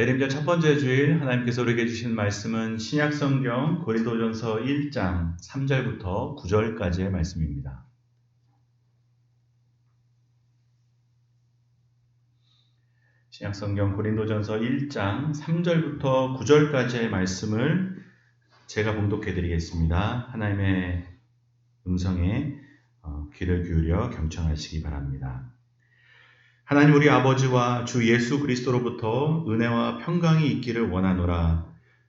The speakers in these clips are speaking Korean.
대림절 첫 번째 주일 하나님께서 우리에게 주신 말씀은 신약성경 고린도전서 1장 3절부터 9절까지의 말씀입니다. 신약성경 고린도전서 1장 3절부터 9절까지의 말씀을 제가 봉독해 드리겠습니다. 하나님의 음성에 귀를 기울여 경청하시기 바랍니다. 하나님 우리 아버지와 주 예수 그리스도로부터 은혜와 평강이 있기를 원하노라.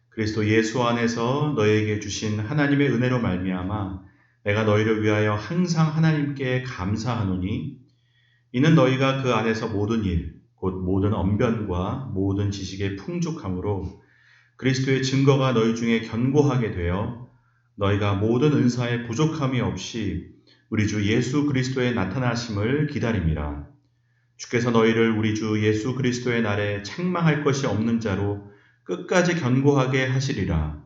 그리스도 예수 안에서 너희에게 주신 하나님의 은혜로 말미암아 내가 너희를 위하여 항상 하나님께 감사하노니 이는 너희가 그 안에서 모든 일 곧 모든 언변과 모든 지식의 풍족함으로 그리스도의 증거가 너희 중에 견고하게 되어 너희가 모든 은사에 부족함이 없이 우리 주 예수 그리스도의 나타나심을 기다림이라. 주께서 너희를 우리 주 예수 그리스도의 날에 책망할 것이 없는 자로 끝까지 견고하게 하시리라.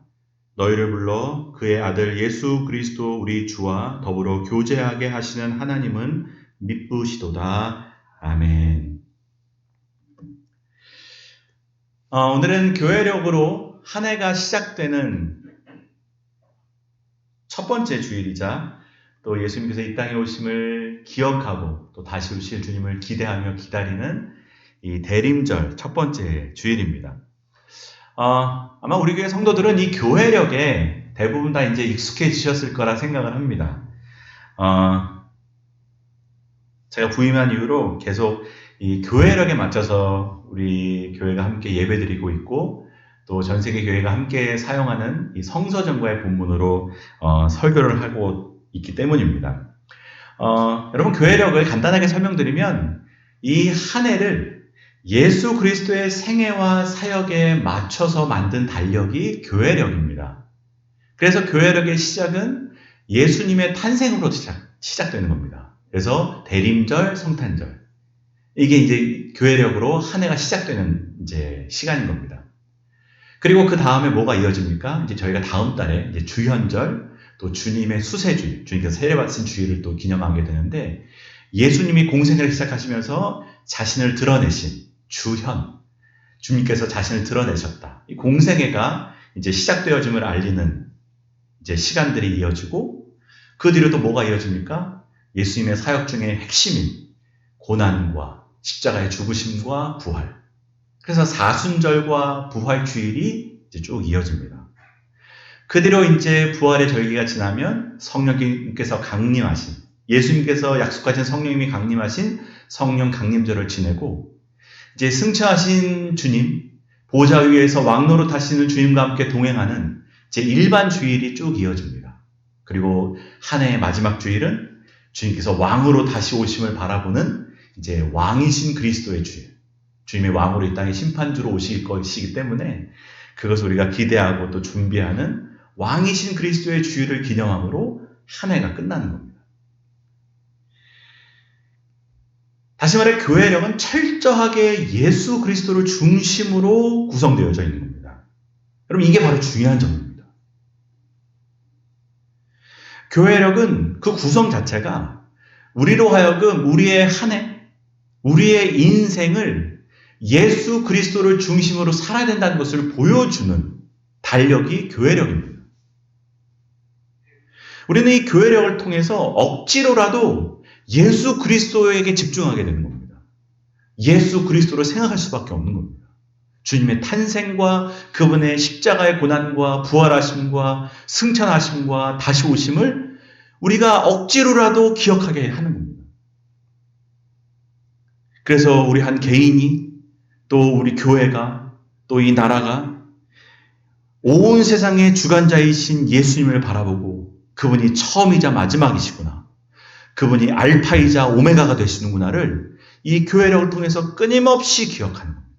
너희를 불러 그의 아들 예수 그리스도 우리 주와 더불어 교제하게 하시는 하나님은 미쁘시도다. 아멘. 오늘은 교회력으로 한 해가 시작되는 첫 번째 주일이자 또 예수님께서 이 땅에 오심을 기억하고 또 다시 오실 주님을 기대하며 기다리는 이 대림절 첫 번째 주일입니다. 아마 우리 교회 성도들은 이 교회력에 대부분 다 이제 익숙해지셨을 거라 생각을 합니다. 제가 부임한 이후로 계속 이 교회력에 맞춰서 우리 교회가 함께 예배드리고 있고 또 전 세계 교회가 함께 사용하는 이 성서전과의 본문으로 설교를 하고 있기 때문입니다. 여러분 교회력을 간단하게 설명드리면 이 한 해를 예수 그리스도의 생애와 사역에 맞춰서 만든 달력이 교회력입니다. 그래서 교회력의 시작은 예수님의 탄생으로 시작되는 겁니다. 그래서 대림절, 성탄절 이게 이제 교회력으로 한 해가 시작되는 이제 시간인 겁니다. 그리고 그 다음에 뭐가 이어집니까? 이제 저희가 다음 달에 이제 주현절, 또 주님의 수세주일, 주님께서 세례받으신 주일을 또 기념하게 되는데 예수님이 공생애를 시작하시면서 자신을 드러내신 주현, 주님께서 자신을 드러내셨다. 이 공생애가 이제 시작되어짐을 알리는 이제 시간들이 이어지고 그 뒤로 또 뭐가 이어집니까? 예수님의 사역 중에 핵심인 고난과 십자가의 죽으심과 부활. 그래서 사순절과 부활주일이 이제 쭉 이어집니다. 그 뒤로 이제 부활의 절기가 지나면 성령님께서 강림하신, 예수님께서 약속하신 성령님이 강림하신 성령 강림절을 지내고 이제 승천하신 주님, 보좌 위에서 왕노릇 하시는 주님과 함께 동행하는 제 일반 주일이 쭉 이어집니다. 그리고 한 해의 마지막 주일은 주님께서 왕으로 다시 오심을 바라보는 이제 왕이신 그리스도의 주일. 주님의 왕으로 이 땅에 심판주로 오실 것이기 때문에 그것을 우리가 기대하고 또 준비하는 왕이신 그리스도의 주일을 기념함으로 한 해가 끝나는 겁니다. 다시 말해 교회력은 철저하게 예수 그리스도를 중심으로 구성되어져 있는 겁니다. 여러분 이게 바로 중요한 점입니다. 교회력은 그 구성 자체가 우리로 하여금 우리의 한 해, 우리의 인생을 예수 그리스도를 중심으로 살아야 된다는 것을 보여주는 달력이 교회력입니다. 우리는 이 교회력을 통해서 억지로라도 예수 그리스도에게 집중하게 되는 겁니다. 예수 그리스도를 생각할 수밖에 없는 겁니다. 주님의 탄생과 그분의 십자가의 고난과 부활하심과 승천하심과 다시 오심을 우리가 억지로라도 기억하게 하는 겁니다. 그래서 우리 한 개인이 또 우리 교회가 또 이 나라가 온 세상의 주관자이신 예수님을 바라보고 그분이 처음이자 마지막이시구나. 그분이 알파이자 오메가가 되시는구나를 이 교회력을 통해서 끊임없이 기억하는 겁니다.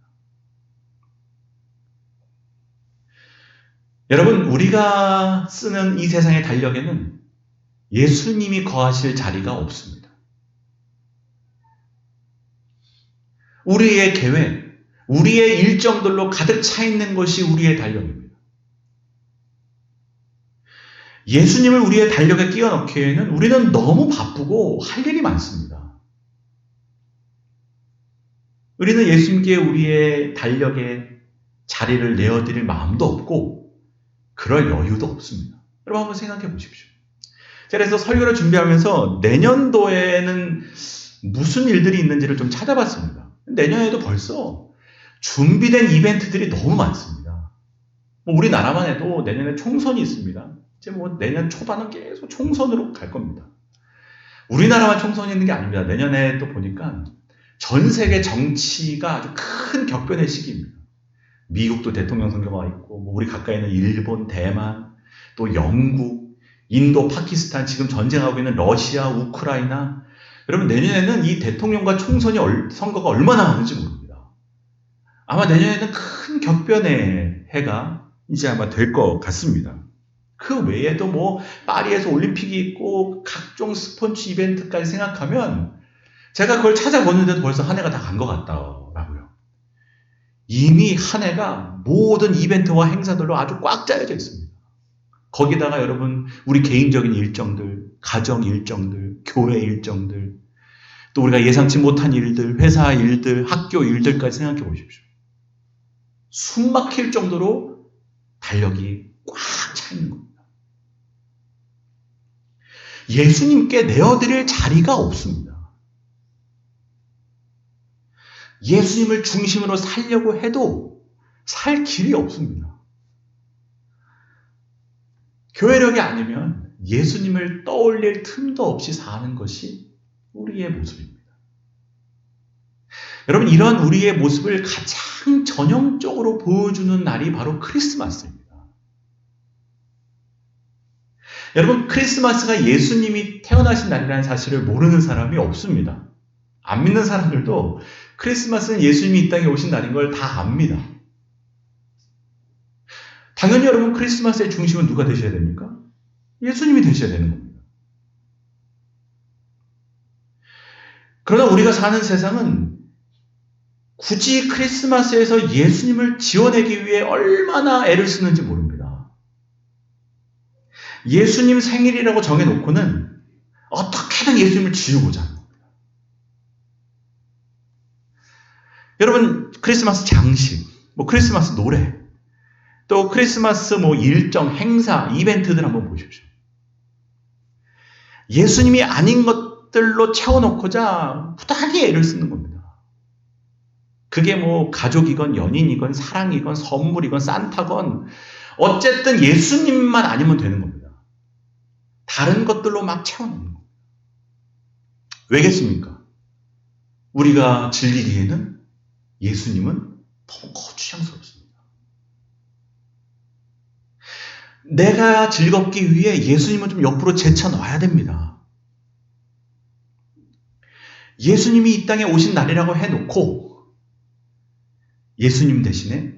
여러분 우리가 쓰는 이 세상의 달력에는 예수님이 거하실 자리가 없습니다. 우리의 계획, 우리의 일정들로 가득 차 있는 것이 우리의 달력입니다. 예수님을 우리의 달력에 끼워 넣기에는 우리는 너무 바쁘고 할 일이 많습니다. 우리는 예수님께 우리의 달력에 자리를 내어드릴 마음도 없고 그럴 여유도 없습니다. 여러분 한번 생각해 보십시오. 그래서 설교를 준비하면서 내년도에는 무슨 일들이 있는지를 좀 찾아봤습니다. 내년에도 벌써 준비된 이벤트들이 너무 많습니다. 우리나라만 해도 내년에 총선이 있습니다. 이제 내년 초반은 계속 총선으로 갈 겁니다. 우리나라만 총선이 있는 게 아닙니다. 내년에 또 보니까 전 세계 정치가 아주 큰 격변의 시기입니다. 미국도 대통령 선거가 있고, 우리 가까이 있는 일본, 대만, 또 영국, 인도, 파키스탄, 지금 전쟁하고 있는 러시아, 우크라이나. 여러분, 내년에는 이 대통령과 총선이 선거가 얼마나 많은지 모릅니다. 아마 내년에는 큰 격변의 해가 이제 아마 될 것 같습니다. 그 외에도 파리에서 올림픽이 있고 각종 스포츠 이벤트까지 생각하면 제가 그걸 찾아보는데도 벌써 한 해가 다 간 것 같더라고요. 이미 한 해가 모든 이벤트와 행사들로 아주 꽉 짜여져 있습니다. 거기다가 여러분 우리 개인적인 일정들, 가정 일정들, 교회 일정들, 또 우리가 예상치 못한 일들, 회사 일들, 학교 일들까지 생각해 보십시오. 숨 막힐 정도로 달력이 꽉 차 있는 겁니다. 예수님께 내어드릴 자리가 없습니다. 예수님을 중심으로 살려고 해도 살 길이 없습니다. 교회력이 아니면 예수님을 떠올릴 틈도 없이 사는 것이 우리의 모습입니다. 여러분, 이런 우리의 모습을 가장 전형적으로 보여주는 날이 바로 크리스마스입니다. 여러분, 크리스마스가 예수님이 태어나신 날이라는 사실을 모르는 사람이 없습니다. 안 믿는 사람들도 크리스마스는 예수님이 이 땅에 오신 날인 걸 다 압니다. 당연히 여러분, 크리스마스의 중심은 누가 되셔야 됩니까? 예수님이 되셔야 되는 겁니다. 그러나 우리가 사는 세상은 굳이 크리스마스에서 예수님을 지어내기 위해 얼마나 애를 쓰는지 모릅니다. 예수님 생일이라고 정해놓고는 어떻게든 예수님을 지우고자 합니다. 여러분, 크리스마스 장식, 크리스마스 노래, 또 크리스마스 일정, 행사, 이벤트들 한번 보십시오. 예수님이 아닌 것들로 채워놓고자 부단히 애를 쓰는 겁니다. 그게 가족이건 연인이건 사랑이건 선물이건 산타건 어쨌든 예수님만 아니면 되는 겁니다. 다른 것들로 막 채워놓는 겁니다. 왜겠습니까? 우리가 즐기기에는 예수님은 너무 거추장스럽습니다. 내가 즐겁기 위해 예수님은 좀 옆으로 제쳐놔야 됩니다. 예수님이 이 땅에 오신 날이라고 해놓고 예수님 대신에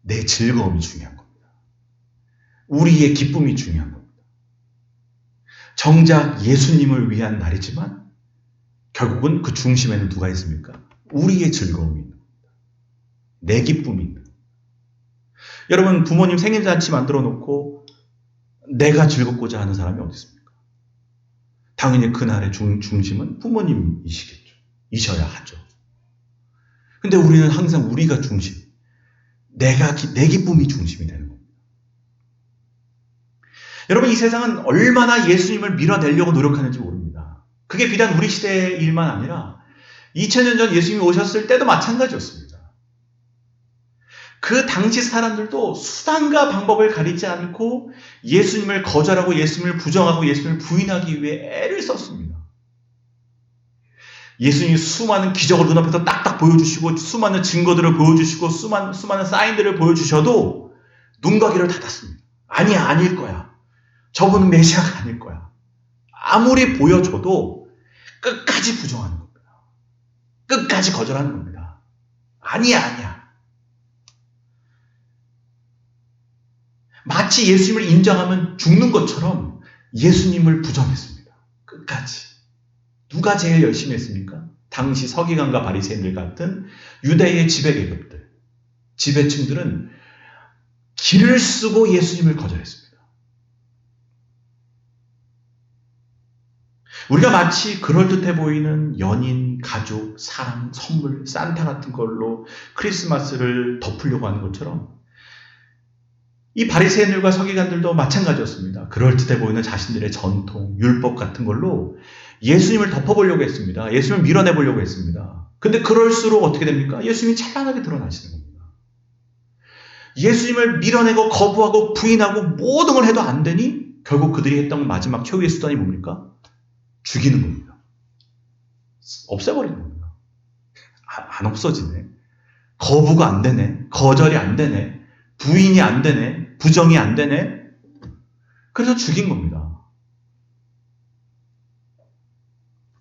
내 즐거움이 중요한 겁니다. 우리의 기쁨이 중요한 겁니다. 정작 예수님을 위한 날이지만 결국은 그 중심에는 누가 있습니까? 우리의 즐거움이 있는 겁니다. 내 기쁨이 있는 겁니다. 여러분, 부모님 생일잔치 만들어 놓고 내가 즐겁고자 하는 사람이 어디 있습니까? 당연히 그날의 중심은 부모님이시겠죠. 이셔야 하죠. 근데 우리는 항상 우리가 중심, 내 기쁨이 중심이 되는 겁니다. 여러분, 이 세상은 얼마나 예수님을 밀어내려고 노력하는지 모릅니다. 그게 비단 우리 시대의 일만 아니라 2000년 전 예수님이 오셨을 때도 마찬가지였습니다. 그 당시 사람들도 수단과 방법을 가리지 않고 예수님을 거절하고 예수님을 부정하고 예수님을 부인하기 위해 애를 썼습니다. 예수님이 수많은 기적을 눈앞에서 딱딱 보여주시고 수많은 증거들을 보여주시고 수많은 사인들을 보여주셔도 눈과 귀를 닫았습니다. 아니야, 아닐 거야. 저분은 메시아가 아닐 거야. 아무리 보여줘도 끝까지 부정하는 겁니다. 끝까지 거절하는 겁니다. 아니야. 마치 예수님을 인정하면 죽는 것처럼 예수님을 부정했습니다. 끝까지. 누가 제일 열심히 했습니까? 당시 서기관과 바리새인들 같은 유대의 지배계급들, 지배층들은 길을 쓰고 예수님을 거절했습니다. 우리가 마치 그럴듯해 보이는 연인, 가족, 사랑, 선물, 산타 같은 걸로 크리스마스를 덮으려고 하는 것처럼 이 바리새인들과 서기관들도 마찬가지였습니다. 그럴듯해 보이는 자신들의 전통, 율법 같은 걸로 예수님을 덮어보려고 했습니다. 예수님을 밀어내보려고 했습니다. 근데 그럴수록 어떻게 됩니까? 예수님이 찬란하게 드러나시는 겁니다. 예수님을 밀어내고 거부하고 부인하고 모든 걸 해도 안 되니 결국 그들이 했던 마지막 최후의 수단이 뭡니까? 죽이는 겁니다. 없애버리는 겁니다. 안 없어지네. 거부가 안 되네. 거절이 안 되네. 부인이 안 되네. 부정이 안 되네. 그래서 죽인 겁니다.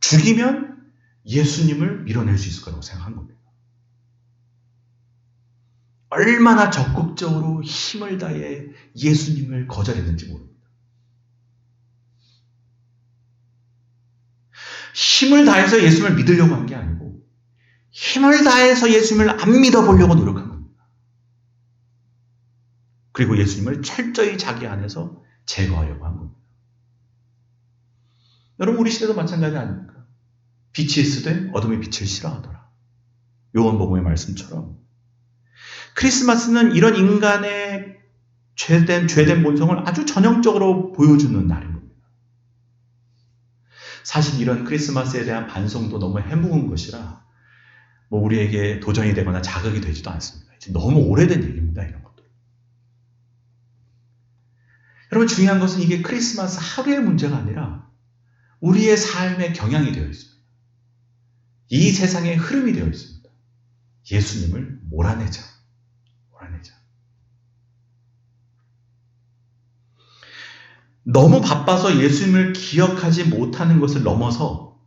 죽이면 예수님을 밀어낼 수 있을 거라고 생각한 겁니다. 얼마나 적극적으로 힘을 다해 예수님을 거절했는지 모릅니다. 힘을 다해서 예수님을 믿으려고 한 게 아니고 힘을 다해서 예수님을 안 믿어보려고 노력한 겁니다. 그리고 예수님을 철저히 자기 안에서 제거하려고 한 겁니다. 여러분, 우리 시대도 마찬가지 아닙니까? 빛이 있으되 어둠의 빛을 싫어하더라. 요한복음의 말씀처럼 크리스마스는 이런 인간의 죄된 본성을 아주 전형적으로 보여주는 날인 겁니다. 사실 이런 크리스마스에 대한 반성도 너무 해묵은 것이라 우리에게 도전이 되거나 자극이 되지도 않습니다. 이제 너무 오래된 얘기입니다. 이런 것들. 여러분, 중요한 것은 이게 크리스마스 하루의 문제가 아니라 우리의 삶의 경향이 되어 있습니다. 이 세상의 흐름이 되어 있습니다. 예수님을 몰아내자. 너무 바빠서 예수님을 기억하지 못하는 것을 넘어서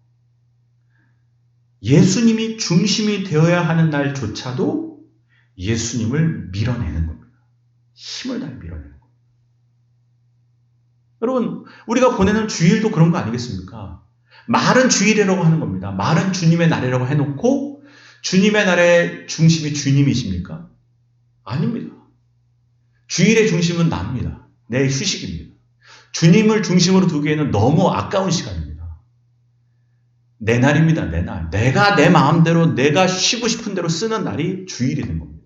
예수님이 중심이 되어야 하는 날조차도 예수님을 밀어내는 겁니다. 힘을 다해 밀어내는 겁니다. 여러분, 우리가 보내는 주일도 그런 거 아니겠습니까? 말은 주일이라고 하는 겁니다. 말은 주님의 날이라고 해놓고 주님의 날의 중심이 주님이십니까? 아닙니다. 주일의 중심은 나입니다. 내 휴식입니다. 주님을 중심으로 두기에는 너무 아까운 시간입니다. 내 날입니다. 내 날. 내가 내 마음대로 내가 쉬고 싶은 대로 쓰는 날이 주일이 된 겁니다.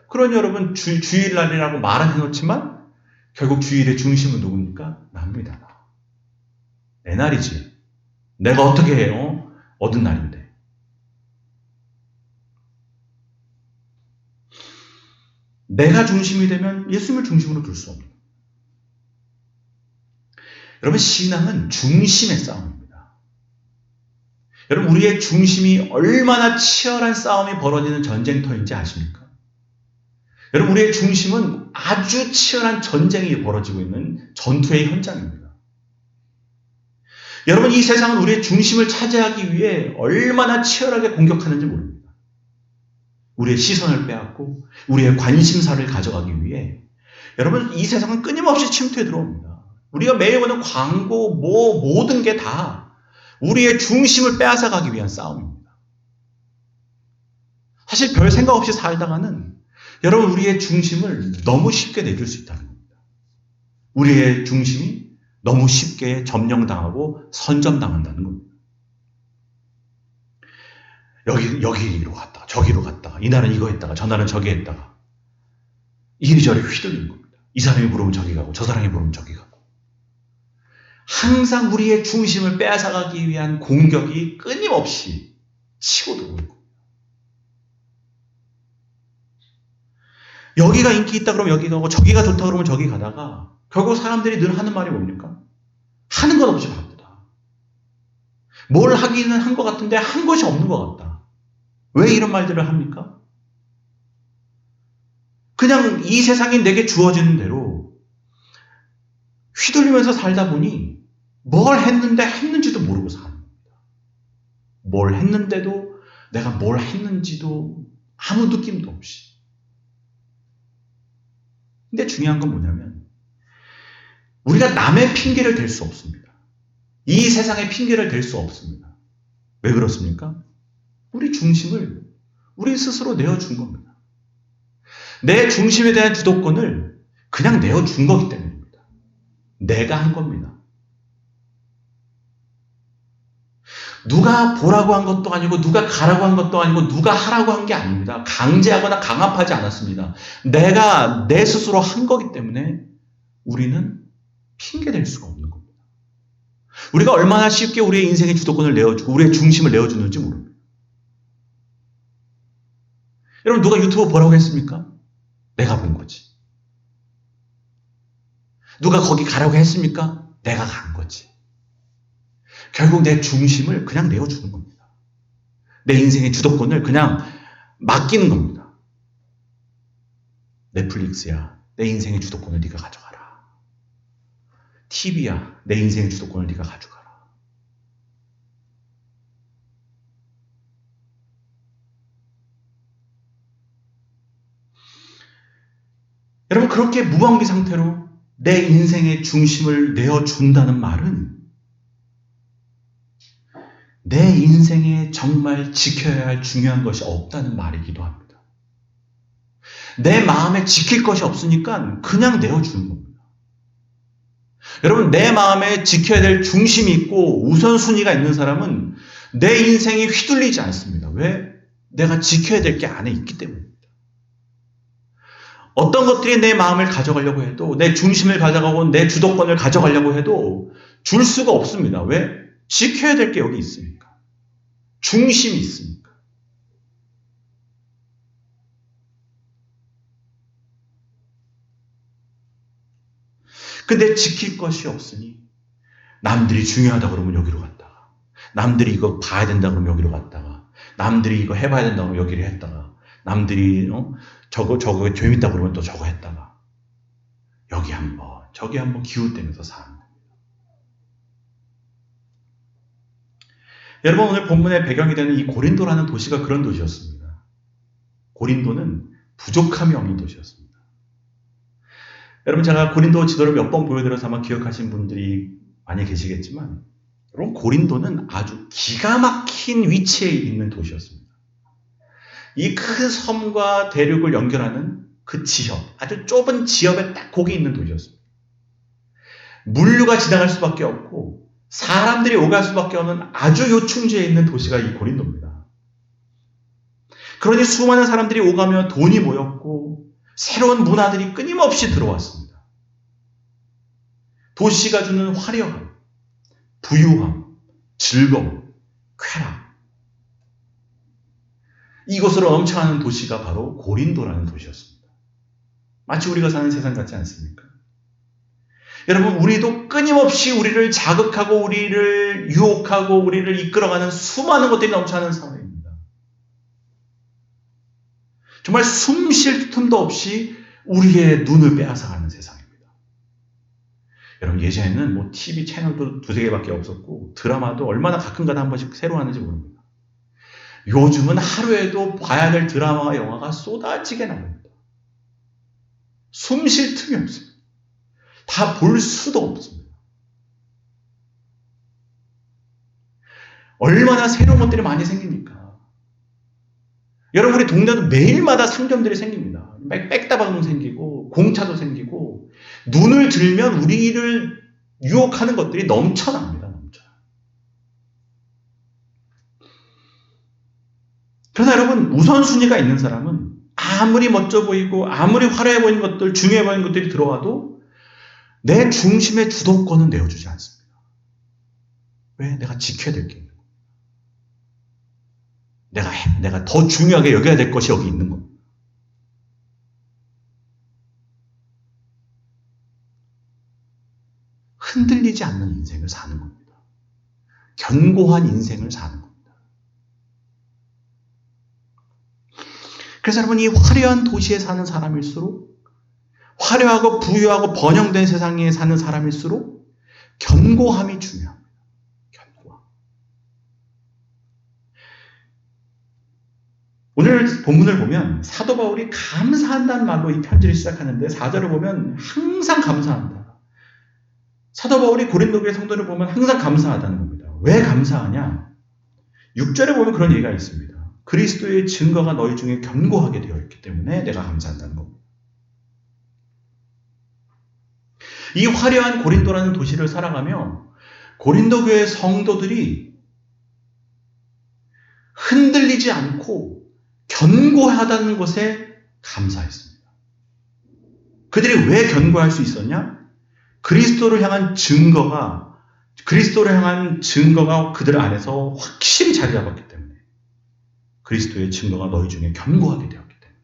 그러니 여러분, 주일날이라고 말은 해놓지만 결국 주일의 중심은 누굽니까? 나입니다. 내 날이지. 내가 어떻게 해요? 얻은 날인데. 내가 중심이 되면 예수님을 중심으로 둘 수 없는. 여러분, 신앙은 중심의 싸움입니다. 여러분, 우리의 중심이 얼마나 치열한 싸움이 벌어지는 전쟁터인지 아십니까? 여러분, 우리의 중심은 아주 치열한 전쟁이 벌어지고 있는 전투의 현장입니다. 여러분, 이 세상은 우리의 중심을 차지하기 위해 얼마나 치열하게 공격하는지 모릅니다. 우리의 시선을 빼앗고 우리의 관심사를 가져가기 위해 여러분, 이 세상은 끊임없이 침투에 들어옵니다. 우리가 매일 보는 광고, 모든 게 다 우리의 중심을 빼앗아가기 위한 싸움입니다. 사실 별 생각 없이 살다가는 여러분, 우리의 중심을 너무 쉽게 내줄 수 있다는 겁니다. 우리의 중심이 너무 쉽게 점령당하고 선점당한다는 겁니다. 여기로 갔다가 저기로 갔다가 이날은 이거 했다가 저날은 저기 했다가 이리저리 휘둘리는 겁니다. 이 사람이 부르면 저기 가고 저 사람이 부르면 저기 가고 항상 우리의 중심을 빼앗아가기 위한 공격이 끊임없이 치고 들어오는 겁니다. 여기가 인기 있다 그러면 여기 가고 저기가 좋다 그러면 저기 가다가 결국 사람들이 늘 하는 말이 뭡니까? 하는 것 없이 바쁘다. 뭘 하기는 한 것 같은데 한 것이 없는 것 같다. 왜 이런 말들을 합니까? 그냥 이 세상이 내게 주어지는 대로 휘둘리면서 살다 보니 뭘 했는데 했는지도 모르고 사는 겁니다. 뭘 했는데도 내가 뭘 했는지도 아무 느낌도 없이. 근데 중요한 건 뭐냐면 우리가 남의 핑계를 댈 수 없습니다. 이 세상의 핑계를 댈 수 없습니다. 왜 그렇습니까? 우리 중심을 우리 스스로 내어준 겁니다. 내 중심에 대한 주도권을 그냥 내어준 거기 때문입니다. 내가 한 겁니다. 누가 보라고 한 것도 아니고 누가 가라고 한 것도 아니고 누가 하라고 한 게 아닙니다. 강제하거나 강압하지 않았습니다. 내가 내 스스로 한 거기 때문에 우리는 핑계댈 수가 없는 겁니다. 우리가 얼마나 쉽게 우리의 인생의 주도권을 내어주고 우리의 중심을 내어주는지 모릅니다. 여러분, 누가 유튜브 보라고 했습니까? 내가 본 거지. 누가 거기 가라고 했습니까? 내가 간 거지. 결국 내 중심을 그냥 내어주는 겁니다. 내 인생의 주도권을 그냥 맡기는 겁니다. 넷플릭스야, 내 인생의 주도권을 네가 가져가라. TV야, 내 인생의 주도권을 네가 가져가라. 여러분, 그렇게 무방비 상태로 내 인생의 중심을 내어준다는 말은 내 인생에 정말 지켜야 할 중요한 것이 없다는 말이기도 합니다. 내 마음에 지킬 것이 없으니까 그냥 내어주는 겁니다. 여러분, 내 마음에 지켜야 될 중심이 있고 우선순위가 있는 사람은 내 인생이 휘둘리지 않습니다. 왜? 내가 지켜야 될 게 안에 있기 때문입니다. 어떤 것들이 내 마음을 가져가려고 해도, 내 중심을 가져가고 내 주도권을 가져가려고 해도 줄 수가 없습니다. 왜? 지켜야 될 게 여기 있으니까. 중심이 있으니까. 근데 지킬 것이 없으니 남들이 중요하다 그러면 여기로 갔다가, 남들이 이거 봐야 된다 그러면 여기로 갔다가, 남들이 이거 해봐야 된다 그러면 여기를 했다가, 남들이 저거 재밌다 그러면 또 저거 했다가, 여기 한번 저기 한번 기웃대면서 사는 겁니다. 여러분, 오늘 본문의 배경이 되는 이 고린도라는 도시가 그런 도시였습니다. 고린도는 부족함이 없는 도시였습니다. 여러분, 제가 고린도 지도를 몇 번 보여드려서 아마 기억하신 분들이 많이 계시겠지만, 여러분, 고린도는 아주 기가 막힌 위치에 있는 도시였습니다. 이 큰 섬과 대륙을 연결하는 그 지역, 아주 좁은 지역에 딱 거기 있는 도시였습니다. 물류가 지나갈 수밖에 없고 사람들이 오갈 수밖에 없는 아주 요충지에 있는 도시가 이 고린도입니다. 그러니 수많은 사람들이 오가며 돈이 모였고 새로운 문화들이 끊임없이 들어왔습니다. 도시가 주는 화려함, 부유함, 즐거움, 쾌락, 이곳으로 넘쳐나는 도시가 바로 고린도라는 도시였습니다. 마치 우리가 사는 세상 같지 않습니까? 여러분, 우리도 끊임없이 우리를 자극하고 우리를 유혹하고 우리를 이끌어가는 수많은 것들이 넘쳐나는 사회입니다. 정말 숨 쉴 틈도 없이 우리의 눈을 빼앗아가는 세상입니다. 여러분, 예전에는 TV 채널도 두세 개밖에 없었고 드라마도 얼마나 가끔가다 한 번씩 새로 하는지 모릅니다. 요즘은 하루에도 봐야 될 드라마와 영화가 쏟아지게 나옵니다. 숨 쉴 틈이 없습니다. 다 볼 수도 없습니다. 얼마나 새로운 것들이 많이 생깁니까? 여러분, 우리 동네도 매일마다 상점들이 생깁니다. 백다방도 생기고 공차도 생기고 눈을 들면 우리를 유혹하는 것들이 넘쳐납니다. 그러나 여러분, 우선순위가 있는 사람은 아무리 멋져 보이고 아무리 화려해 보이는 것들, 중요해 보이는 것들이 들어와도 내 중심의 주도권은 내어주지 않습니다. 왜? 내가 지켜야 될 게 있는 거예요. 내가 더 중요하게 여겨야 될 것이 여기 있는 겁니다. 흔들리지 않는 인생을 사는 겁니다. 견고한 인생을 사는 겁니다. 그래서 여러분, 이 화려한 도시에 사는 사람일수록, 화려하고 부유하고 번영된 세상에 사는 사람일수록 견고함이 중요합니다. 견고함. 오늘 본문을 보면 사도 바울이 감사한다는 말로 이 편지를 시작하는데 4절을 보면 항상 감사한다. 사도 바울이 고린도 교회 성도를 보면 항상 감사하다는 겁니다. 왜 감사하냐? 6절에 보면 그런 얘기가 있습니다. 그리스도의 증거가 너희 중에 견고하게 되어 있기 때문에 내가 감사한다는 겁니다. 이 화려한 고린도라는 도시를 살아가며 고린도 교회 성도들이 흔들리지 않고 견고하다는 것에 감사했습니다. 그들이 왜 견고할 수 있었냐? 그리스도를 향한 증거가 그들 안에서 확실히 자리 잡았기 때문에, 그리스도의 증거가 너희 중에 견고하게 되었기 때문에.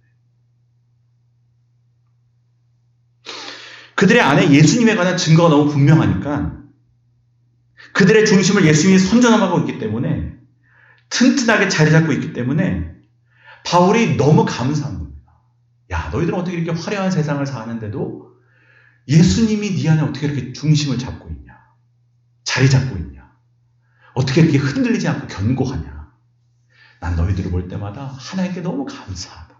그들의 안에 예수님에 관한 증거가 너무 분명하니까, 그들의 중심을 예수님이 선전하고 있기 때문에, 튼튼하게 자리 잡고 있기 때문에 바울이 너무 감사한 겁니다. 야, 너희들은 어떻게 이렇게 화려한 세상을 사는데도 예수님이 네 안에 어떻게 이렇게 중심을 잡고 있냐? 자리 잡고 있냐? 어떻게 이렇게 흔들리지 않고 견고하냐? 난 너희들을 볼 때마다 하나님께 너무 감사하다.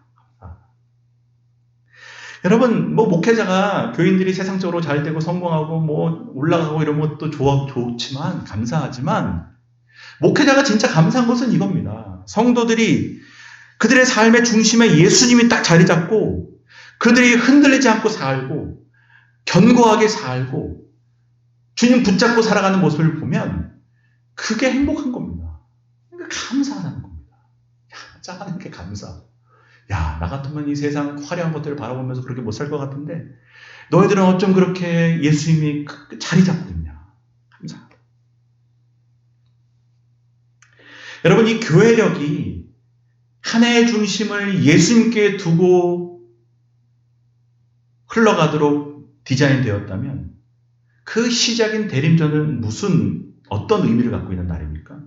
여러분, 목회자가 교인들이 세상적으로 잘 되고 성공하고 올라가고 이런 것도 좋지만, 감사하지만, 목회자가 진짜 감사한 것은 이겁니다. 성도들이 그들의 삶의 중심에 예수님이 딱 자리 잡고, 그들이 흔들리지 않고 살고, 견고하게 살고, 주님 붙잡고 살아가는 모습을 보면 그게 행복한 겁니다. 그러니까 감사하다는 겁니다. 야, 하나님께 감사. 야, 나 같으면 이 세상 화려한 것들을 바라보면서 그렇게 못 살 것 같은데 너희들은 어쩜 그렇게 예수님이 자리 잡고 있냐. 감사하다. 여러분, 이 교회력이 한 해의 중심을 예수님께 두고 흘러가도록 디자인되었다면 그 시작인 대림절은 어떤 의미를 갖고 있는 날입니까?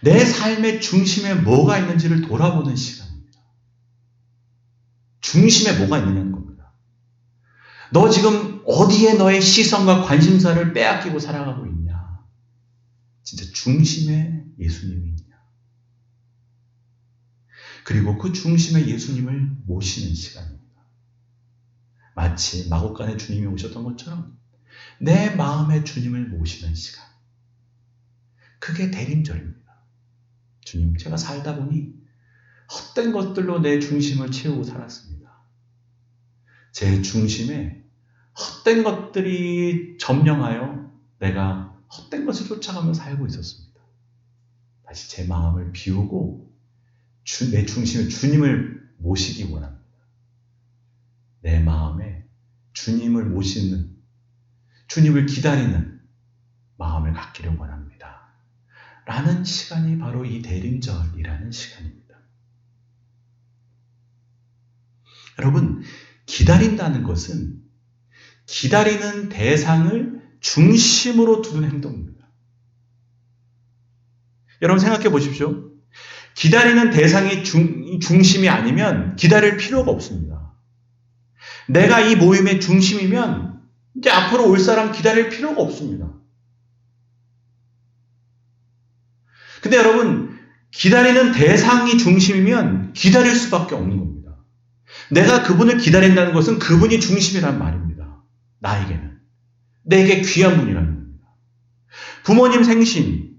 내 삶의 중심에 뭐가 있는지를 돌아보는 시간입니다. 중심에 뭐가 있느냐는 겁니다. 너 지금 어디에 너의 시선과 관심사를 빼앗기고 살아가고 있냐? 진짜 중심에 예수님이 있냐? 그리고 그 중심에 예수님을 모시는 시간입니다. 마치 마곡간에 주님이 오셨던 것처럼 내 마음의 주님을 모시는 시간. 그게 대림절입니다. 주님, 제가 살다 보니 헛된 것들로 내 중심을 채우고 살았습니다. 제 중심에 헛된 것들이 점령하여 내가 헛된 것을 쫓아가며 살고 있었습니다. 다시 제 마음을 비우고 내 중심에 주님을 모시기 원합니다. 내 마음에 주님을 모시는, 주님을 기다리는 마음을 갖기를 원합니다. 라는 시간이 바로 이 대림절이라는 시간입니다. 여러분, 기다린다는 것은 기다리는 대상을 중심으로 두는 행동입니다. 여러분 생각해 보십시오. 기다리는 대상이 중심이 아니면 기다릴 필요가 없습니다. 내가 이 모임의 중심이면 이제 앞으로 올 사람 기다릴 필요가 없습니다. 근데 여러분, 기다리는 대상이 중심이면 기다릴 수밖에 없는 겁니다. 내가 그분을 기다린다는 것은 그분이 중심이란 말입니다. 나에게는. 내게 귀한 분이라는 겁니다. 부모님 생신,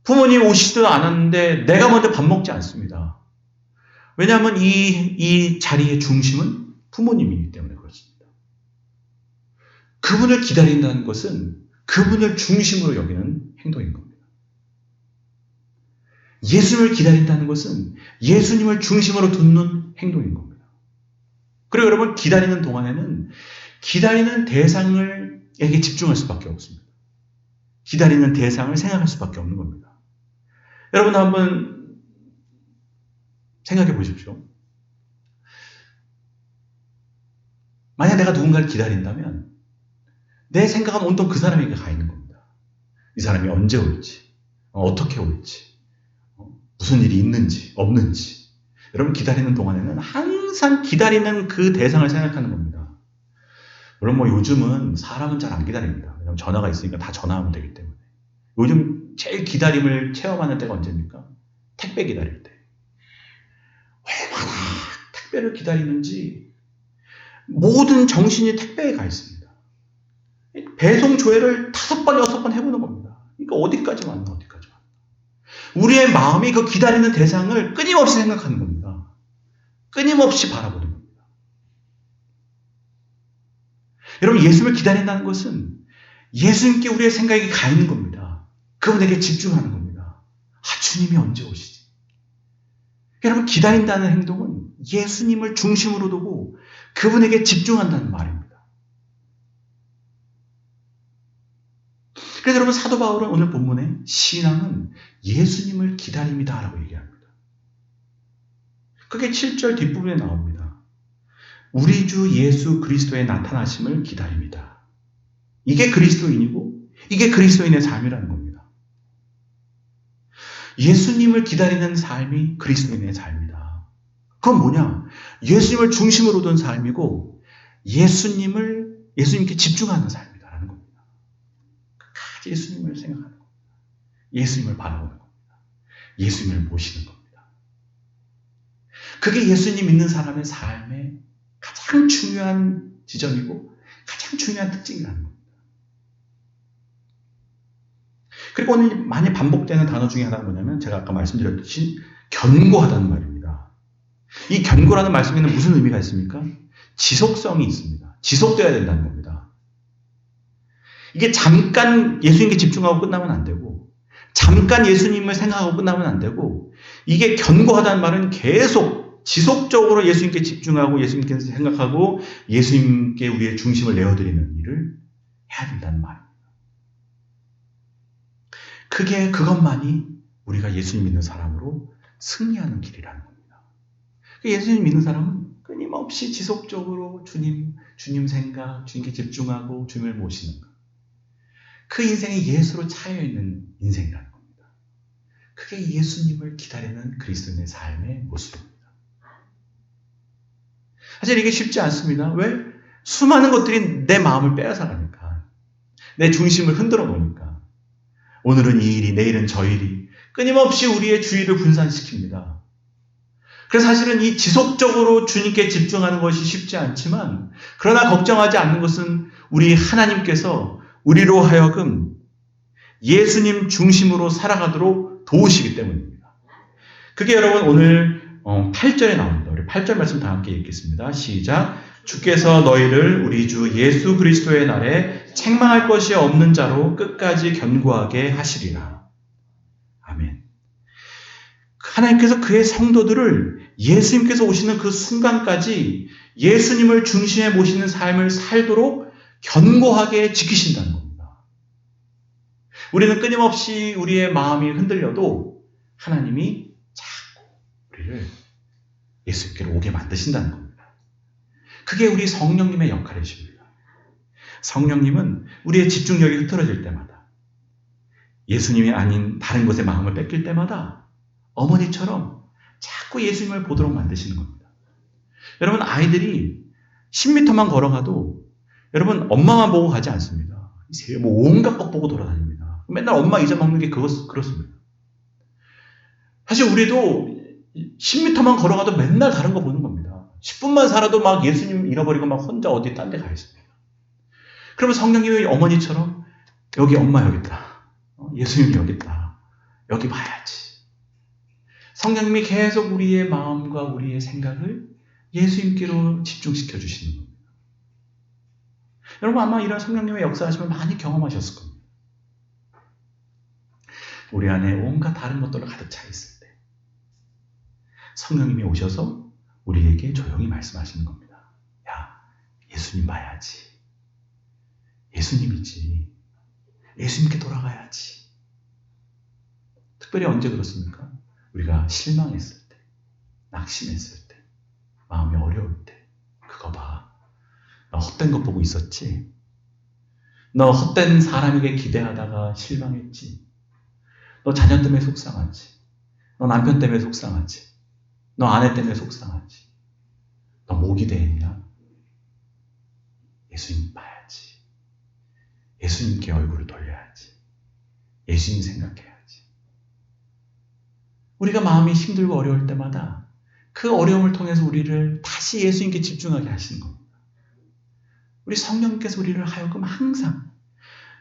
부모님 오시지도 않았는데 내가 먼저 밥 먹지 않습니다. 왜냐하면 이 자리의 중심은 부모님이기 때문에 그렇습니다. 그분을 기다린다는 것은 그분을 중심으로 여기는 행동인 겁니다. 예수님을 기다린다는 것은 예수님을 중심으로 두는 행동인 겁니다. 그리고 여러분, 기다리는 동안에는 기다리는 대상에게 집중할 수밖에 없습니다. 기다리는 대상을 생각할 수밖에 없는 겁니다. 여러분 한번 생각해 보십시오. 만약 내가 누군가를 기다린다면 내 생각은 온통 그 사람에게 가 있는 겁니다. 이 사람이 언제 올지, 어떻게 올지, 무슨 일이 있는지 없는지. 여러분, 기다리는 동안에는 항상 기다리는 그 대상을 생각하는 겁니다. 물론 요즘은 사람은 잘 안 기다립니다. 왜냐하면 전화가 있으니까 다 전화하면 되기 때문에. 요즘 제일 기다림을 체험하는 때가 언제입니까? 택배 기다릴 때. 얼마나 택배를 기다리는지 모든 정신이 택배에 가 있습니다. 배송 조회를 5번, 6번 해보는 겁니다. 그러니까 어디까지 왔나. 우리의 마음이 그 기다리는 대상을 끊임없이 생각하는 겁니다. 끊임없이 바라보는 겁니다. 여러분, 예수님을 기다린다는 것은 예수님께 우리의 생각이 가 있는 겁니다. 그분에게 집중하는 겁니다. 주님이 언제 오시지? 여러분, 기다린다는 행동은 예수님을 중심으로 두고 그분에게 집중한다는 말입니다. 그래서 여러분, 사도 바울은 오늘 본문에 신앙은 예수님을 기다림이다 라고 얘기합니다. 그게 7절 뒷부분에 나옵니다. 우리 주 예수 그리스도의 나타나심을 기다립니다. 이게 그리스도인이고 이게 그리스도인의 삶이라는 겁니다. 예수님을 기다리는 삶이 그리스도인의 삶이다. 그건 뭐냐? 예수님을 중심으로 둔 삶이고 예수님께 집중하는 삶이다라는 겁니다. 끝까지 예수님을 생각하는 겁니다. 예수님을 바라보는 겁니다. 예수님을 모시는 겁니다. 그게 예수님 믿는 사람의 삶의 가장 중요한 지점이고 가장 중요한 특징이라는 겁니다. 그리고 오늘 많이 반복되는 단어 중에 하나가 뭐냐면 제가 아까 말씀드렸듯이 견고하다는 말입니다. 이 견고라는 말씀에는 무슨 의미가 있습니까? 지속성이 있습니다. 지속돼야 된다는 겁니다. 이게 잠깐 예수님께 집중하고 끝나면 안 되고 잠깐 예수님을 생각하고 끝나면 안 되고 이게 견고하다는 말은 계속 지속적으로 예수님께 집중하고 예수님께 생각하고 예수님께 우리의 중심을 내어드리는 일을 해야 된다는 말입니다. 그것만이 우리가 예수님 믿는 사람으로 승리하는 길이라는 겁니다. 예수님 믿는 사람은 끊임없이 지속적으로 주님 생각, 주님께 집중하고 주님을 모시는 것. 그 인생이 예수로 차여있는 인생이라는 겁니다. 그게 예수님을 기다리는 그리스도인의 삶의 모습입니다. 사실 이게 쉽지 않습니다. 왜? 수많은 것들이 내 마음을 빼앗아가니까. 내 중심을 흔들어 놓으니까. 오늘은 이 일이, 내일은 저 일이 끊임없이 우리의 주의를 분산시킵니다. 그래서 사실은 이 지속적으로 주님께 집중하는 것이 쉽지 않지만 그러나 걱정하지 않는 것은 우리 하나님께서 우리로 하여금 예수님 중심으로 살아가도록 도우시기 때문입니다. 그게 여러분 오늘 8절에 나옵니다. 우리 8절 말씀 다 함께 읽겠습니다. 시작. 주께서 너희를 우리 주 예수 그리스도의 날에 책망할 것이 없는 자로 끝까지 견고하게 하시리라. 아멘. 하나님께서 그의 성도들을 예수님께서 오시는 그 순간까지 예수님을 중심에 모시는 삶을 살도록 견고하게 지키신다는 겁니다. 우리는 끊임없이 우리의 마음이 흔들려도 하나님이 자꾸 우리를 예수님께로 오게 만드신다는 겁니다. 그게 우리 성령님의 역할이십니다. 성령님은 우리의 집중력이 흐트러질 때마다 예수님이 아닌 다른 것에 마음을 뺏길 때마다 어머니처럼 자꾸 예수님을 보도록 만드시는 겁니다. 여러분 아이들이 10m만 걸어가도 여러분 엄마만 보고 가지 않습니다. 뭐 온갖 것 보고 돌아다닙니다. 맨날 엄마 잊어먹는 게 그렇습니다. 사실 우리도 10m만 걸어가도 맨날 다른 거 보는 겁니다. 10분만 살아도 막 예수님 잃어버리고 막 혼자 어디 딴 데 가 있습니다. 그러면 성령님이 어머니처럼 여기 엄마 여기 있다. 예수님이 여기 있다. 여기 봐야지. 성령님이 계속 우리의 마음과 우리의 생각을 예수님께로 집중시켜 주시는 겁니다. 여러분 아마 이런 성령님의 역사하심을 많이 경험하셨을 겁니다. 우리 안에 온갖 다른 것들로 가득 차 있을 때 성령님이 오셔서 우리에게 조용히 말씀하시는 겁니다. 야, 예수님 봐야지. 예수님이지. 예수님께 돌아가야지. 특별히 언제 그렇습니까? 우리가 실망했을 때, 낙심했을 때, 마음이 어려울 때 그거 봐. 너 헛된 것 보고 있었지? 너 헛된 사람에게 기대하다가 실망했지? 너 자녀 때문에 속상하지? 너 남편 때문에 속상하지? 너 아내 때문에 속상하지? 너 뭐 기대했냐? 예수님 봐야지. 예수님께 얼굴을 돌려야지. 예수님 생각해야지. 우리가 마음이 힘들고 어려울 때마다 그 어려움을 통해서 우리를 다시 예수님께 집중하게 하시는 겁니다. 우리 성령께서 우리를 하여금 항상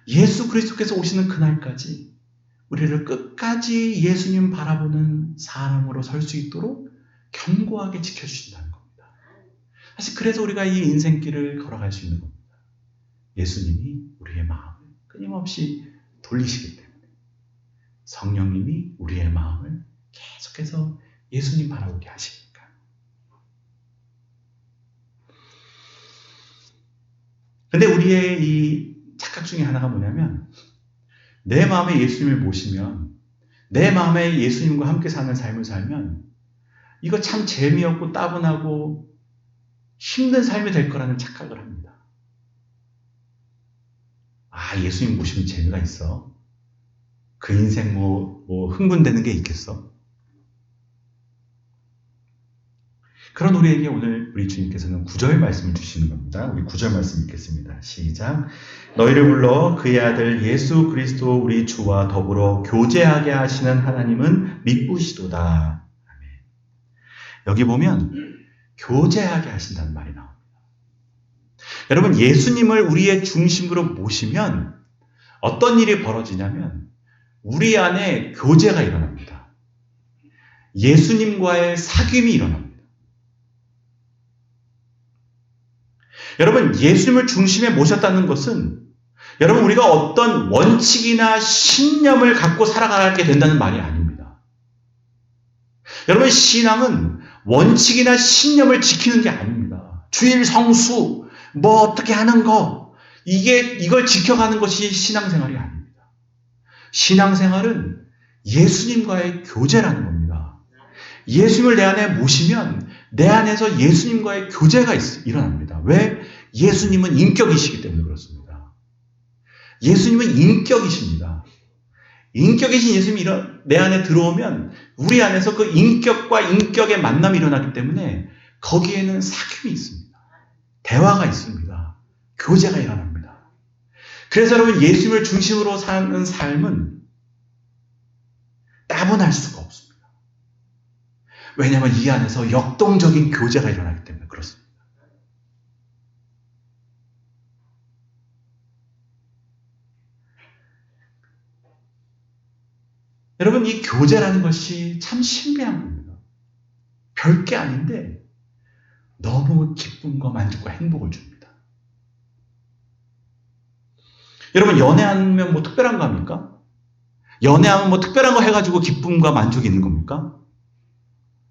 예수 그리스도께서 오시는 그날까지 우리를 끝까지 예수님 바라보는 사람으로 설 수 있도록 견고하게 지켜주신다는 겁니다. 사실 그래서 우리가 이 인생길을 걸어갈 수 있는 겁니다. 예수님이 우리의 마음을 끊임없이 돌리시기 때문에 성령님이 우리의 마음을 계속해서 예수님 바라보게 하시니까. 근데 우리의 이 착각 중에 하나가 뭐냐면, 내 마음에 예수님을 모시면, 내 마음에 예수님과 함께 사는 삶을 살면 이거 참 재미없고 따분하고 힘든 삶이 될 거라는 착각을 합니다. 아, 예수님 모시면 재미가 있어. 그 인생 흥분되는 게 있겠어. 그런 우리에게 오늘 우리 주님께서는 9절 말씀을 주시는 겁니다. 우리 9절 말씀 읽겠습니다. 시작. 너희를 불러 그의 아들 예수 그리스도 우리 주와 더불어 교제하게 하시는 하나님은 미쁘시도다. 아멘. 여기 보면 교제하게 하신다는 말이 나옵니다. 여러분, 예수님을 우리의 중심으로 모시면 어떤 일이 벌어지냐면 우리 안에 교제가 일어납니다. 예수님과의 사귐이 일어납니다. 여러분, 예수님을 중심에 모셨다는 것은 여러분 우리가 어떤 원칙이나 신념을 갖고 살아가게 된다는 말이 아닙니다. 여러분, 신앙은 원칙이나 신념을 지키는 게 아닙니다. 주일 성수, 어떻게 하는 거, 이걸 지켜가는 것이 신앙생활이 아닙니다. 신앙생활은 예수님과의 교제라는 겁니다. 예수님을 내 안에 모시면 내 안에서 예수님과의 교제가 일어납니다. 왜? 예수님은 인격이시기 때문에 그렇습니다. 예수님은 인격이십니다. 인격이신 예수님이 내 안에 들어오면 우리 안에서 그 인격과 인격의 만남이 일어나기 때문에 거기에는 사귐이 있습니다. 대화가 있습니다. 교제가 일어납니다. 그래서 여러분, 예수님을 중심으로 사는 삶은 따분할 수가 없습니다. 왜냐하면 이 안에서 역동적인 교제가 일어나기 때문에 그렇습니다. 여러분, 이 교제라는 것이 참 신비한 겁니다. 별게 아닌데 너무 기쁨과 만족과 행복을 줍니다. 여러분, 연애하면 특별한 거 합니까? 연애하면 특별한 거 해가지고 기쁨과 만족이 있는 겁니까?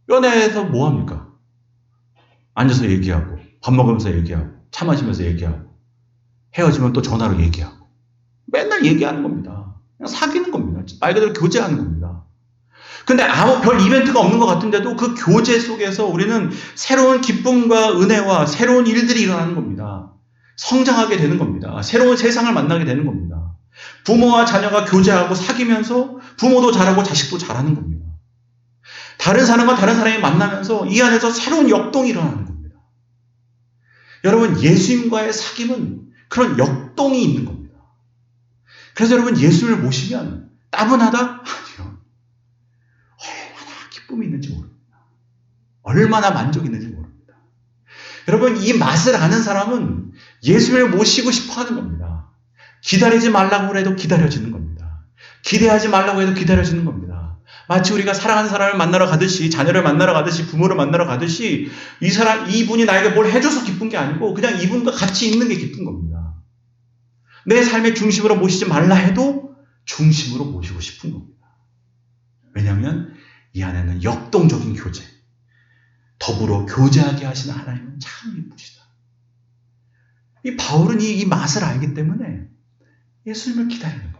연애에서 뭐 합니까? 앉아서 얘기하고, 밥 먹으면서 얘기하고, 차 마시면서 얘기하고, 헤어지면 또 전화로 얘기하고, 맨날 얘기하는 겁니다. 그냥 사귀는 겁니다. 말 그대로 교제하는 겁니다. 근데 아무 별 이벤트가 없는 것 같은데도 그 교제 속에서 우리는 새로운 기쁨과 은혜와 새로운 일들이 일어나는 겁니다. 성장하게 되는 겁니다. 새로운 세상을 만나게 되는 겁니다. 부모와 자녀가 교제하고 사귀면서 부모도 잘하고 자식도 잘하는 겁니다. 다른 사람과 다른 사람이 만나면서 이 안에서 새로운 역동이 일어나는 겁니다. 여러분, 예수님과의 사귐은 그런 역동이 있는 겁니다. 그래서 여러분, 예수님을 모시면 따분하다? 아니요. 얼마나 기쁨이 있는지 모릅니다. 얼마나 만족이 있는지 모릅니다. 여러분, 이 맛을 아는 사람은 예수님을 모시고 싶어 하는 겁니다. 기다리지 말라고 해도 기다려지는 겁니다. 기대하지 말라고 해도 기다려지는 겁니다. 마치 우리가 사랑하는 사람을 만나러 가듯이, 자녀를 만나러 가듯이, 부모를 만나러 가듯이 이분이 나에게 뭘 해줘서 기쁜 게 아니고 그냥 이분과 같이 있는 게 기쁜 겁니다. 내 삶의 중심으로 모시지 말라 해도 중심으로 모시고 싶은 겁니다. 왜냐하면 이 안에는 역동적인 교제, 더불어 교제하게 하시는 하나님은 참 이쁘시다. 이 바울은 이 맛을 알기 때문에 예수님을 기다리는 겁니다.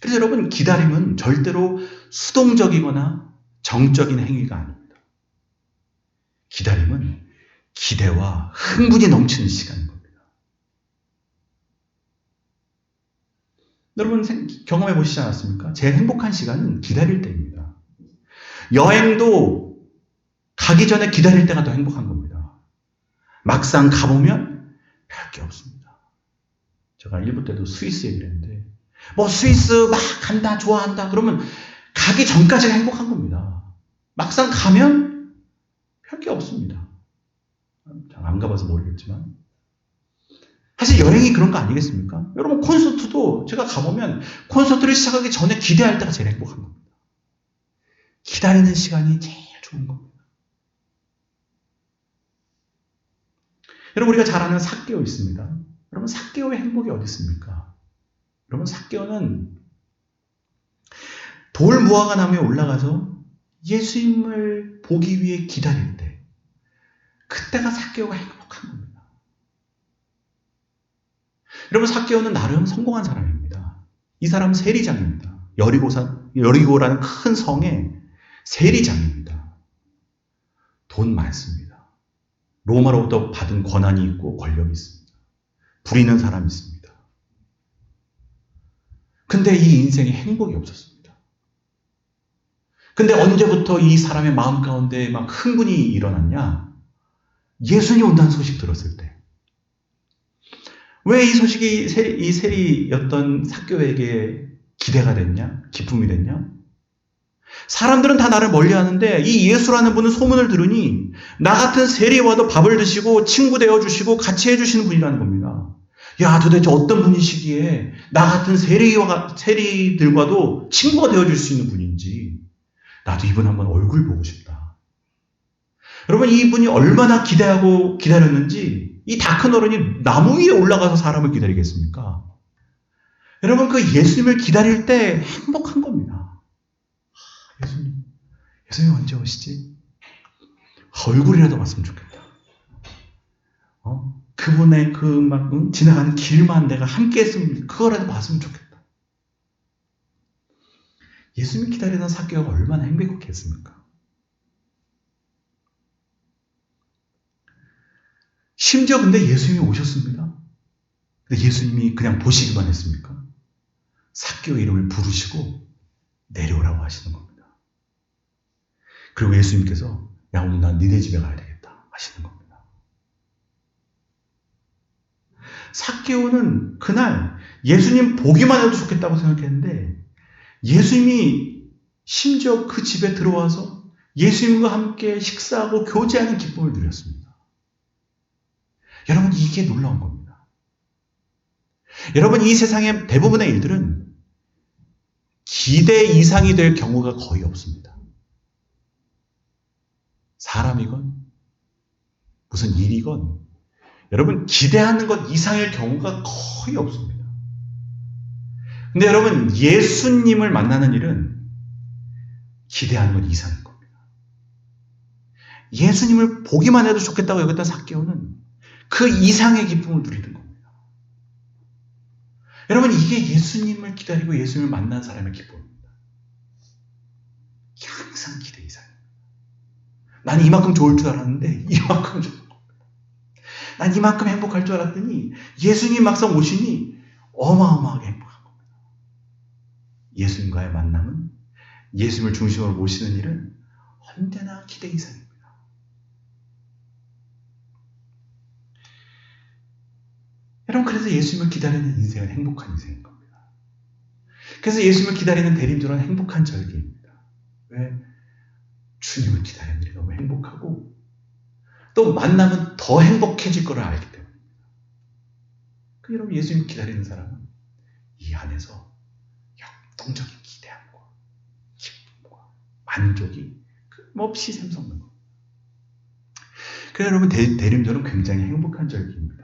그래서 여러분, 기다림은 절대로 수동적이거나 정적인 행위가 아닙니다. 기다림은 기대와 흥분이 넘치는 시간인 겁니다. 여러분 경험해 보시지 않았습니까? 제일 행복한 시간은 기다릴 때입니다. 여행도 가기 전에 기다릴 때가 더 행복한 겁니다. 막상 가보면 별게 없습니다. 제가 1부 때도 스위스 얘기를 했는데 스위스 막 간다, 좋아한다 그러면 가기 전까지가 행복한 겁니다. 막상 가면 별게 없습니다. 잘 안 가봐서 모르겠지만 사실 여행이 그런 거 아니겠습니까? 여러분, 콘서트도 제가 가보면 콘서트를 시작하기 전에 기대할 때가 제일 행복한 겁니다. 기다리는 시간이 제일 좋은 겁니다. 여러분, 우리가 잘 아는 삭개오 있습니다. 여러분, 삭개오의 행복이 어디 있습니까? 여러분, 삭개오는 돌 무화과 나무에 올라가서 예수님을 보기 위해 기다릴 때 그때가 삭개오가 행복한 겁니다. 여러분, 삭개오는 나름 성공한 사람입니다. 이 사람은 세리장입니다. 여리고라는 큰 성의 세리장입니다. 돈 많습니다. 로마로부터 받은 권한이 있고 권력이 있습니다. 부리는 사람이 있습니다. 근데 이 인생에 행복이 없었습니다. 근데 언제부터 이 사람의 마음 가운데 막 흥분이 일어났냐? 예수님이 온다는 소식 들었을 때. 왜 이 소식이 이 세리였던 삭개오에게 기대가 됐냐? 기쁨이 됐냐? 사람들은 다 나를 멀리하는데 이 예수라는 분은 소문을 들으니 나 같은 세리와도 밥을 드시고 친구 되어주시고 같이 해주시는 분이라는 겁니다. 야, 도대체 어떤 분이시기에 나 같은 세리들과도 친구가 되어줄 수 있는 분인지 나도 이분 한번 얼굴 보고 싶다. 여러분, 이분이 얼마나 기대하고 기다렸는지 이 다 큰 어른이 나무 위에 올라가서 사람을 기다리겠습니까? 여러분, 그 예수님을 기다릴 때 행복한 겁니다. 예수님 언제 오시지? 얼굴이라도 봤으면 좋겠다. 그분의 지나가는 길만 내가 함께 했으면, 그거라도 봤으면 좋겠다. 예수님 기다리던 삭개오가 얼마나 행복했습니까? 심지어 근데 예수님이 오셨습니다. 근데 예수님이 그냥 보시기만 했습니까? 삭개오 이름을 부르시고 내려오라고 하시는 겁니다. 그리고 예수님께서 야, 오늘 난 니네 집에 가야 되겠다 하시는 겁니다. 삭개오는 그날 예수님 보기만 해도 좋겠다고 생각했는데 예수님이 심지어 그 집에 들어와서 예수님과 함께 식사하고 교제하는 기쁨을 누렸습니다. 여러분, 이게 놀라운 겁니다. 여러분, 이 세상의 대부분의 일들은 기대 이상이 될 경우가 거의 없습니다. 사람이건 무슨 일이건 여러분, 기대하는 것 이상의 경우가 거의 없습니다. 근데 여러분, 예수님을 만나는 일은 기대하는 것 이상인 겁니다. 예수님을 보기만 해도 좋겠다고 여겼던 삭개오는 그 이상의 기쁨을 누리는 겁니다. 여러분, 이게 예수님을 기다리고 예수님을 만난 사람의 기쁨입니다. 항상 기대 이상입니다. 난 이만큼 좋을 줄 알았는데 이만큼 좋은 겁니다. 난 이만큼 행복할 줄 알았더니 예수님 막상 오시니 어마어마하게 행복한 겁니다. 예수님과의 만남은, 예수님을 중심으로 모시는 일은 언제나 기대 이상입니다. 여러분, 그래서 예수님을 기다리는 인생은 행복한 인생인 겁니다. 그래서 예수님을 기다리는 대림절은 행복한 절기입니다. 왜? 주님을 기다리는 일이 너무 행복하고 또 만나면 더 행복해질 거를 알기 때문입니다. 여러분, 예수님 기다리는 사람은 이 안에서 역동적인 기대함과 기쁨과 만족이 끊임없이 샘솟는 겁니다. 그래서 여러분, 대림절은 굉장히 행복한 절기입니다.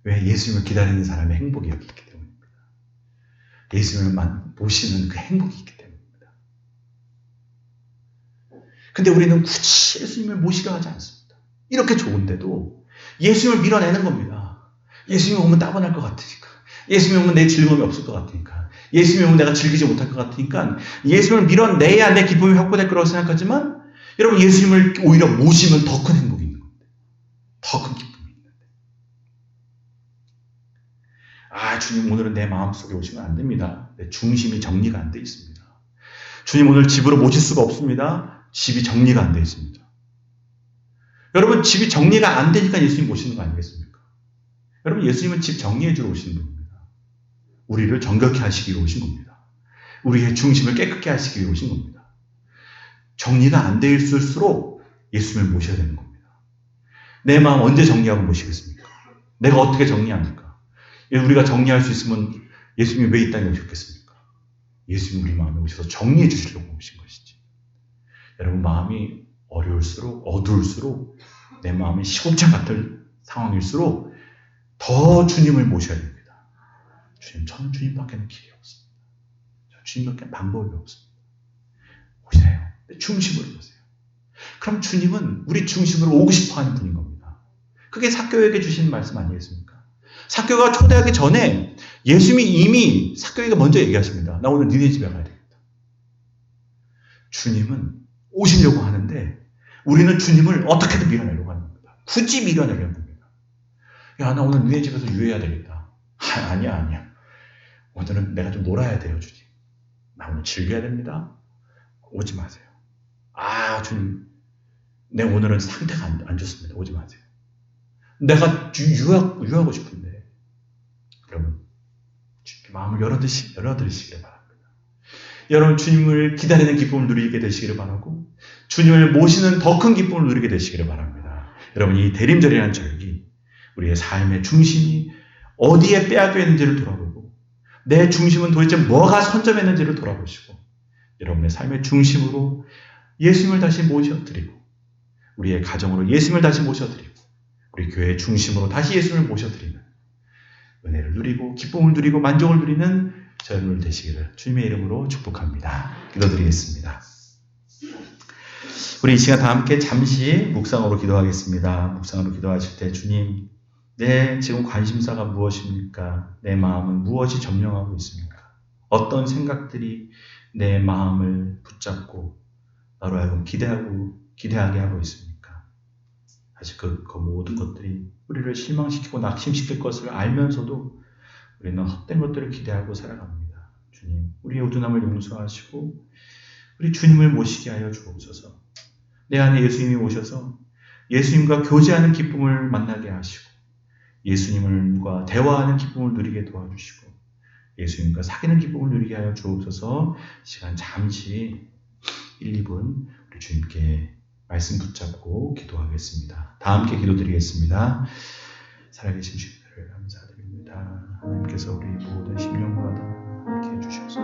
왜? 예수님을 기다리는 사람의 행복이 여기 있기 때문입니다. 예수님을 모시는 그 행복이 있기 때문입니다. 근데 우리는 굳이 예수님을 모시려 하지 않습니다. 이렇게 좋은데도 예수님을 밀어내는 겁니다. 예수님이 오면 따분할 것 같으니까. 예수님이 오면 내 즐거움이 없을 것 같으니까. 예수님이 오면 내가 즐기지 못할 것 같으니까 예수님을 밀어내야 내 기쁨이 확보될 거라고 생각하지만 여러분, 예수님을 오히려 모시면 더 큰 행복이 있는 겁니다. 더 큰 기쁨이 있는데. 주님 오늘은 내 마음속에 오시면 안 됩니다. 내 중심이 정리가 안 돼 있습니다. 주님 오늘 집으로 모실 수가 없습니다. 집이 정리가 안 돼 있습니다. 여러분, 집이 정리가 안 되니까 예수님 모시는 거 아니겠습니까? 여러분, 예수님은 집 정리해 주러 오시는 분입니다. 우리를 정결케 하시기 위해 오신 겁니다. 우리의 중심을 깨끗게 하시기 위해 오신 겁니다. 정리가 안 돼 있을수록 예수님을 모셔야 되는 겁니다. 내 마음 언제 정리하고 모시겠습니까? 내가 어떻게 정리합니까? 우리가 정리할 수 있으면 예수님이 왜 이 땅에 오셨겠습니까? 예수님 우리 마음에 오셔서 정리해 주시려고 오신 것이지. 여러분, 마음이 어려울수록, 어두울수록, 내 마음이 시궁창 같은 상황일수록 더 주님을 모셔야 됩니다. 주님, 저는 주님밖에는 길이 없습니다. 주님밖에 방법이 없습니다. 오세요. 중심으로 오세요. 그럼 주님은 우리 중심으로 오고 싶어 하는 분인 겁니다. 그게 삭개오에게 주신 말씀 아니겠습니까? 삭개오가 초대하기 전에 예수님이 이미 삭개오에게 먼저 얘기하십니다. 나 오늘 니네 집에 가야 되겠다. 주님은 오시려고 하는데 우리는 주님을 어떻게든 밀어내려고 하는 겁니다. 굳이 밀어내려고 합니다. 야, 나 오늘 니네 집에서 유해해야 되겠다. 아니야. 오늘은 내가 좀 놀아야 돼요, 주님. 나 오늘 즐겨야 됩니다. 오지 마세요. 주님, 내 오늘은 상태가 안 좋습니다. 오지 마세요. 내가 유하고 싶은데. 여러분, 마음을 열어드리시기를 바랍니다. 여러분, 주님을 기다리는 기쁨을 누리게 되시기를 바라고, 주님을 모시는 더 큰 기쁨을 누리게 되시기를 바랍니다. 여러분, 이 대림절이라는 절기, 우리의 삶의 중심이 어디에 빼앗겨 있는지를 돌아보고, 내 중심은 도대체 뭐가 선점했는지를 돌아보시고, 여러분의 삶의 중심으로 예수님을 다시 모셔드리고, 우리의 가정으로 예수님을 다시 모셔드리고, 우리 교회의 중심으로 다시 예수님을 모셔드리는 은혜를 누리고 기쁨을 누리고 만족을 누리는 저희들 되시기를 주님의 이름으로 축복합니다. 기도드리겠습니다. 우리 이 시간 다 함께 잠시 묵상으로 기도하겠습니다. 묵상으로 기도하실 때 주님, 내 지금 관심사가 무엇입니까? 내 마음은 무엇이 점령하고 있습니까? 어떤 생각들이 내 마음을 붙잡고 나로 하여금 기대하게 하고 있습니까? 사실 그 모든 것들이 우리를 실망시키고 낙심시킬 것을 알면서도 우리는 헛된 것들을 기대하고 살아갑니다. 주님, 우리의 우둔함을 용서하시고 우리 주님을 모시게 하여 주옵소서. 내 안에 예수님이 오셔서 예수님과 교제하는 기쁨을 만나게 하시고 예수님과 대화하는 기쁨을 누리게 도와주시고 예수님과 사귀는 기쁨을 누리게 하여 주옵소서. 시간 잠시 1, 2분 우리 주님께 말씀 붙잡고 기도하겠습니다. 다 함께 기도드리겠습니다. 살아계신 주님을 감사드립니다. 하나님께서 우리 모든 심령마다 함께 해주셔서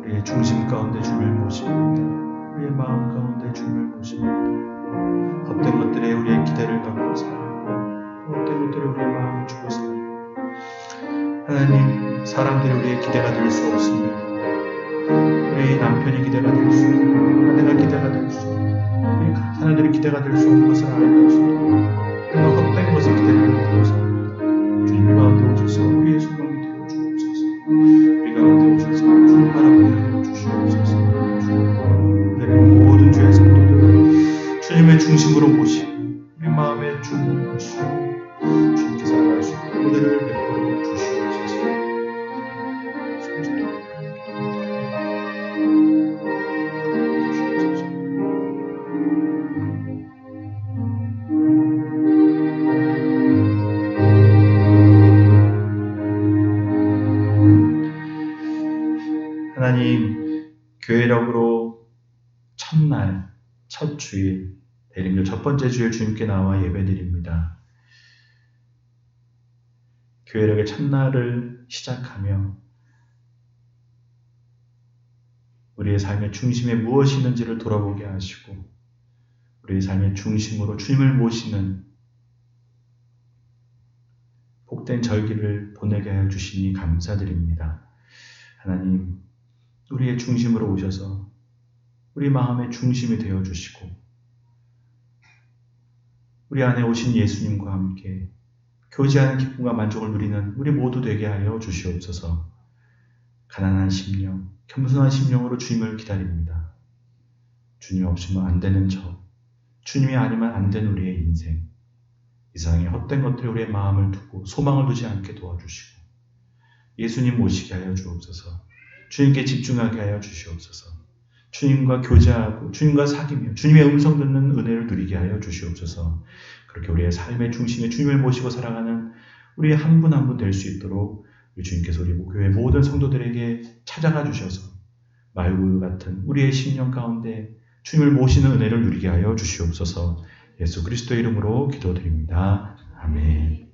우리의 중심 가운데 주님을 모십니다. 우리의 마음 가운데 주님을 모십니다. 헛된 것들에 우리의 기대를 갖고 살아가고 헛된 것들에 우리의 마음을 주고 살아가고 하나님, 사람들이 우리의 기대가 될 수 없습니다. 우리 남편이 기대가 될 수 없고 아내가 기대가 될 수 없고 우리 사람들이 기대가 될 수 없는 것을 알면서도 그러나 헛된 것을 기대를 하고 삽니다. 주님 가운데 오셔서 우리의 소망이 되어 주옵소서. 우리 가운데 오셔서 주님 바라보게 하여 주시옵소서. 우리는 모든 주의 성도들을 주님의 중심으로 모시고 우리 마음의 주님을 모시고 주님께 살아갈 수 있는 은혜를 베풀어 주시옵소서. 하나님, 교회력으로 첫날, 첫 주일, 대림절 첫 번째 주일 주님께 나와 예배드립니다. 교회력의 첫날을 시작하며 우리의 삶의 중심에 무엇이 있는지를 돌아보게 하시고 우리의 삶의 중심으로 주님을 모시는 복된 절기를 보내게 하여 주시니 감사드립니다. 하나님, 우리의 중심으로 오셔서 우리 마음의 중심이 되어주시고 우리 안에 오신 예수님과 함께 교제하는 기쁨과 만족을 누리는 우리 모두 되게 하여 주시옵소서. 가난한 심령, 겸손한 심령으로 주님을 기다립니다. 주님 없으면 안 되는 저, 주님이 아니면 안 되는 우리의 인생, 이 세상에 헛된 것들에 우리의 마음을 두고 소망을 두지 않게 도와주시고 예수님 모시게 하여 주옵소서. 주님께 집중하게 하여 주시옵소서. 주님과 교제하고 주님과 사귀며 주님의 음성 듣는 은혜를 누리게 하여 주시옵소서. 그렇게 우리의 삶의 중심에 주님을 모시고 살아가는 우리 한 분 한 분 될 수 있도록 우리 주님께서 우리 교회 모든 성도들에게 찾아가 주셔서 말구 같은 우리의 심령 가운데 주님을 모시는 은혜를 누리게 하여 주시옵소서. 예수 그리스도의 이름으로 기도드립니다. 아멘.